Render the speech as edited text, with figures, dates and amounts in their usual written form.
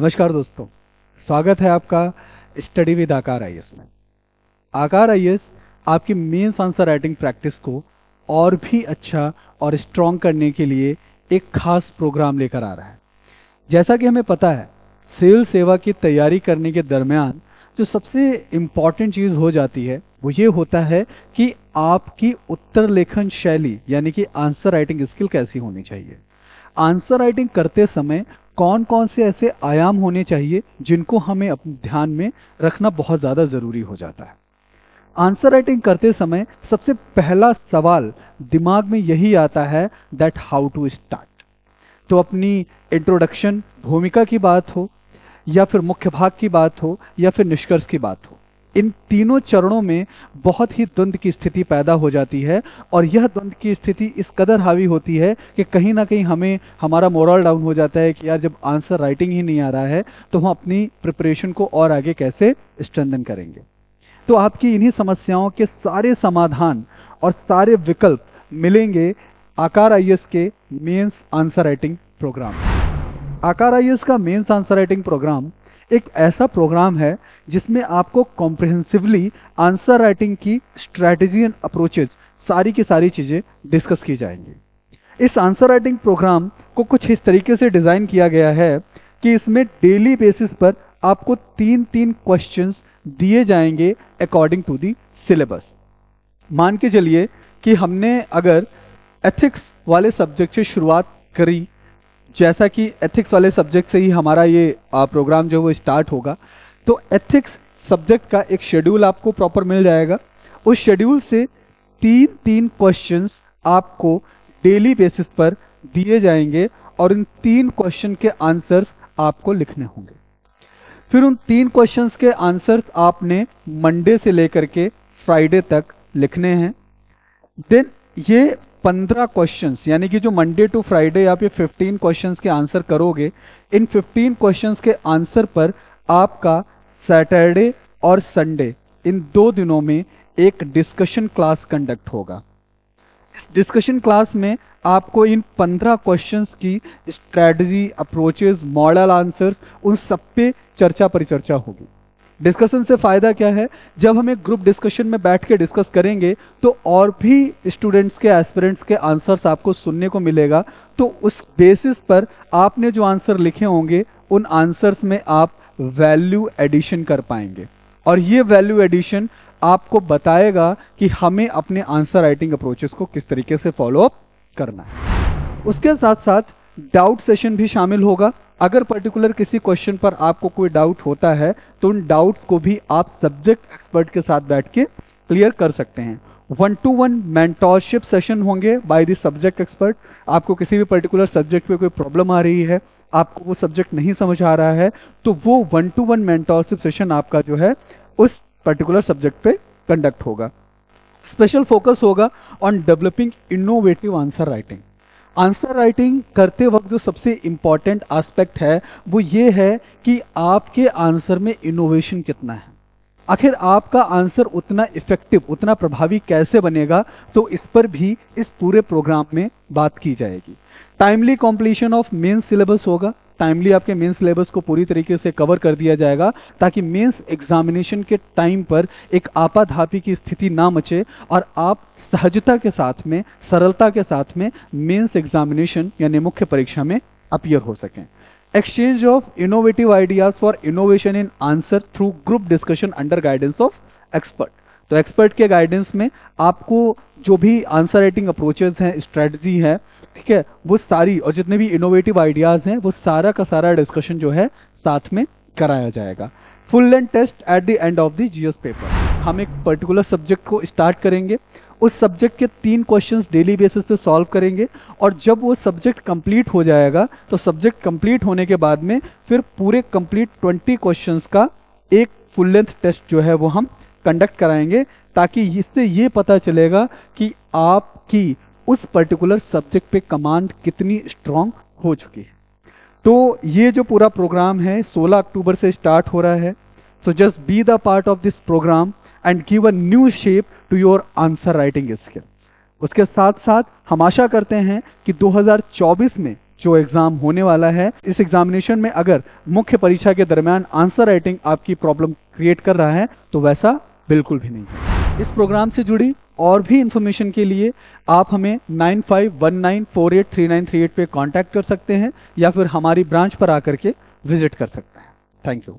नमस्कार दोस्तों, स्वागत है आपका स्टडी विद आकार आईएएस में। आकार आईएएस आपकी मेंस आंसर राइटिंग प्रैक्टिस को और भी अच्छा और स्ट्रॉन्ग करने के लिए एक खास प्रोग्राम लेकर आ रहा है। जैसा कि हमें पता है, सिविल सेवा की तैयारी करने के दरमियान जो सबसे इम्पॉर्टेंट चीज़ हो जाती है वो ये होता है कि आपकी उत्तर लेखन शैली यानी कि आंसर राइटिंग स्किल कैसी होनी चाहिए। आंसर राइटिंग करते समय कौन कौन से ऐसे आयाम होने चाहिए जिनको हमें अपने ध्यान में रखना बहुत ज़्यादा ज़रूरी हो जाता है। आंसर राइटिंग करते समय सबसे पहला सवाल दिमाग में यही आता है दैट हाउ टू स्टार्ट। तो अपनी इंट्रोडक्शन भूमिका की बात हो या फिर मुख्य भाग की बात हो या फिर निष्कर्ष की बात हो, इन तीनों चरणों में बहुत ही द्वंद्व की स्थिति पैदा हो जाती है और यह द्वंद्व की स्थिति इस कदर हावी होती है कि कहीं ना कहीं हमें हमारा मोरल डाउन हो जाता है कि यार जब आंसर राइटिंग ही नहीं आ रहा है तो हम अपनी प्रिपरेशन को और आगे कैसे स्ट्रेंथन करेंगे। तो आपकी इन्हीं समस्याओं के सारे समाधान और सारे विकल्प मिलेंगे आकार आईएएस के मेंस आंसर राइटिंग प्रोग्राम। आकार आईएएस का मेंस आंसर राइटिंग प्रोग्राम एक ऐसा प्रोग्राम है जिसमें आपको कॉम्प्रिहेंसिवली आंसर राइटिंग की स्ट्रैटेजी एंड अप्रोचेस सारी की सारी चीजें डिस्कस की जाएंगी। इस आंसर राइटिंग प्रोग्राम को कुछ इस तरीके से डिजाइन किया गया है कि इसमें डेली बेसिस पर आपको 3-3 क्वेश्चंस दिए जाएंगे अकॉर्डिंग टू दी सिलेबस। मान के चलिए कि हमने अगर एथिक्स वाले सब्जेक्ट से शुरुआत करी, जैसा कि एथिक्स वाले सब्जेक्ट से ही हमारा ये प्रोग्राम जो है वो स्टार्ट होगा, तो एथिक्स सब्जेक्ट का एक शेड्यूल आपको प्रॉपर मिल जाएगा। उस शेड्यूल से 3-3 क्वेश्चंस आपको डेली बेसिस पर दिए जाएंगे और इन 3 क्वेश्चन के आंसर्स आपको लिखने होंगे। फिर उन 3 क्वेश्चंस के आंसर्स आपने मंडे से लेकर के फ्राइडे तक लिखने हैं। देन ये 15 क्वेश्चंस यानी कि जो मंडे टू फ्राइडे आप ये 15 क्वेश्चंस के आंसर करोगे, इन 15 क्वेश्चंस के आंसर पर आपका सैटरडे और संडे इन 2 दिनों में एक डिस्कशन क्लास कंडक्ट होगा। डिस्कशन क्लास में आपको इन 15 क्वेश्चंस की स्ट्रैटेजी, अप्रोचेस, मॉडल आंसर्स उन सब पे चर्चा परिचर्चा होगी। डिस्कशन से फायदा क्या है, जब हम एक ग्रुप डिस्कशन में बैठ के डिस्कस करेंगे तो और भी स्टूडेंट्स के, एस्पिरेंट्स के आंसर्स आपको सुनने को मिलेगा। तो उस बेसिस पर आपने जो आंसर लिखे होंगे उन आंसर्स में आप वैल्यू एडिशन कर पाएंगे और ये वैल्यू एडिशन आपको बताएगा कि हमें अपने आंसर राइटिंग अप्रोचेस को किस तरीके से फॉलो अप करना है। उसके साथ साथ डाउट सेशन भी शामिल होगा। अगर पर्टिकुलर किसी क्वेश्चन पर आपको कोई डाउट होता है तो उन डाउट को भी आप सब्जेक्ट एक्सपर्ट के साथ बैठ के क्लियर कर सकते हैं। 1-to-1 मेंटोरशिप सेशन होंगे बाय द सब्जेक्ट एक्सपर्ट। आपको किसी भी पर्टिकुलर सब्जेक्ट पे कोई प्रॉब्लम आ रही है, आपको वो सब्जेक्ट नहीं समझ आ रहा है, तो वो 1-to-1 मेंटोरशिप सेशन आपका जो है उस पर्टिकुलर सब्जेक्ट पे कंडक्ट होगा। स्पेशल फोकस होगा on developing innovative answer writing. Answer writing करते वक्त जो सबसे इंपॉर्टेंट एस्पेक्ट है वो ये है कि आपके आंसर में इनोवेशन कितना है। आखिर आपका आंसर उतना इफेक्टिव, उतना प्रभावी कैसे बनेगा, तो इस पर भी इस पूरे प्रोग्राम में बात की जाएगी। Timely completion of main syllabus होगा। टाइमली आपके मेन सिलेबस को पूरी तरीके से कवर कर दिया जाएगा ताकि मेंस एग्जामिनेशन के टाइम पर एक आपाधापी की स्थिति ना मचे और आप सहजता के साथ में, सरलता के साथ में मेंस एग्जामिनेशन यानी मुख्य परीक्षा में अपीयर हो सकें। Exchange of innovative ideas for innovation in answer through group discussion under guidance of expert. तो एक्सपर्ट के गाइडेंस में आपको जो भी आंसर राइटिंग अप्रोचेस हैं, स्ट्रेटजी है, ठीक है, वो सारी और जितने भी इनोवेटिव आइडियाज हैं वो सारा का सारा डिस्कशन जो है साथ में कराया जाएगा। Full length test at the end of the GS paper. हम एक पर्टिकुलर सब्जेक्ट को स्टार्ट करेंगे, उस सब्जेक्ट के 3 क्वेश्चंस डेली बेसिस पे सॉल्व करेंगे और जब वो सब्जेक्ट कंप्लीट हो जाएगा तो सब्जेक्ट कंप्लीट होने के बाद में फिर पूरे कंप्लीट 20 क्वेश्चंस का एक फुल लेंथ टेस्ट जो है वो हम कंडक्ट कराएंगे ताकि इससे ये पता चलेगा कि आपकी उस पर्टिकुलर सब्जेक्ट पे कमांड कितनी स्ट्रांग हो चुकी है। तो ये जो पूरा प्रोग्राम है 16 अक्टूबर से स्टार्ट हो रहा है। So just be the part of this programme and give a new shape to your answer writing skill. उसके साथ साथ हम आशा करते हैं कि 2024 में जो एग्जाम होने वाला है, इस एग्जामिनेशन में अगर मुख्य परीक्षा के दरमियान आंसर राइटिंग आपकी प्रॉब्लम क्रिएट कर रहा है तो वैसा बिल्कुल भी नहीं है। इस प्रोग्राम से जुड़ी और भी इंफॉर्मेशन के लिए आप हमें 9519483938 पे कांटेक्ट कर सकते हैं या फिर हमारी ब्रांच पर आकर के विजिट कर सकते हैं। Thank you.